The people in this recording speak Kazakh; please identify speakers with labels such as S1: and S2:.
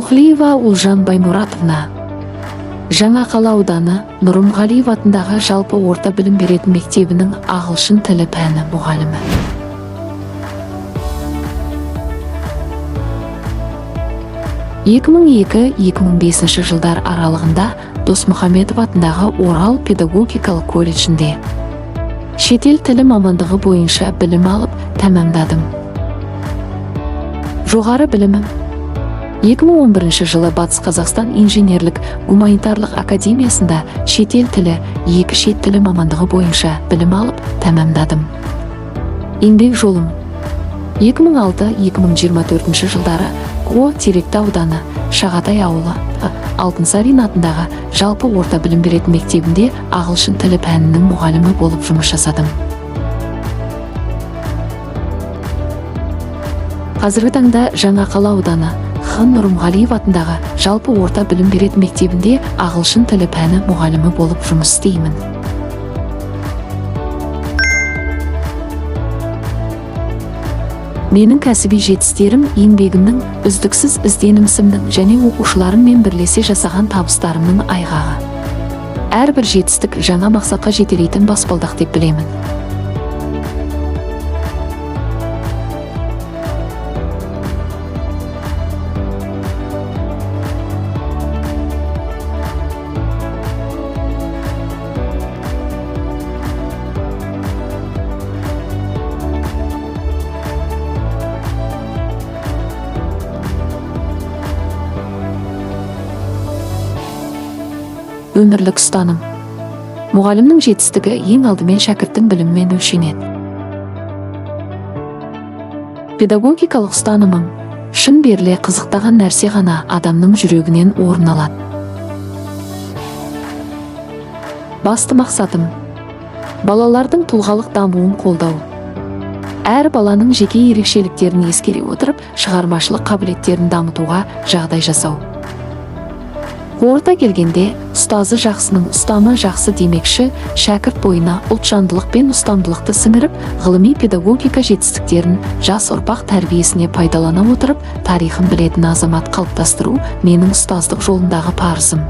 S1: Тухлиева Улжан Баймуратовна. Жаңақала ауданы Нұрымғалиев атындағы жалпы орта білім беретін мектебінің ағылшын тілі пәні мұғалімі. Екі мың 2005 жылдар аралығында Досмұхамедов атындағы Орал педагогикалық колледжінде шетел тілі мамандығы бойынша білім алып, тәмамдадым. Жоғары білімім 2011 жылы Батыс Қазақстан инженерлік гуманитарлық академиясында шетел тілі, екі шет тілі мамандығы бойынша білім алып, тәмамдадым. Еңбек жолым 2006-2024 жылдары Теректі ауданы, Шағатай ауылы, Алтынсарин атындағы жалпы орта білім беретін мектебінде ағылшын тілі пәнінің мұғалімі болып жұмыс жасадым. Қазіргі таңда Жаңақала ауданы, Нұрымғалиев атындағы жалпы орта білім беретін мектебінде ағылшын тілі пәні мұғалімі болып жұмыс істеймін. Менің кәсіби жетістіктерім еңбегімнің, үздіксіз ізденімсімнің және оқушыларыммен бірлесе жасаған табыстарымның айғағы. Әрбір жетістік жаңа мақсатқа жетелейтін баспалдақ деп білемін. Өмірлік ұстаным. Мұғалімнің жетістігі ең алдымен шәкірттің білімімен өлшенеді. Педагогикалық ұстанымым шын беріле қызықтаған нәрсе ғана адамның жүрегінен орын алады. Басты мақсатым балалардың тұлғалық дамуын қолдау. Әр баланың жеке ерекшеліктерін ескере отырып, шығармашылық қабілеттерін дамытуға жағдай жасау. Қорыта келгенде, ұстазы жақсының ұстамы жақсы демекші, шәкірт бойына ұлтжандылық пен ұстамдылықты сіңіріп, ғылыми педагогика жетістіктерін жас ұрпақ тәрбиесіне пайдалана отырып, тарихын білетін азамат қалыптастыру менің ұстаздық жолындағы парызым.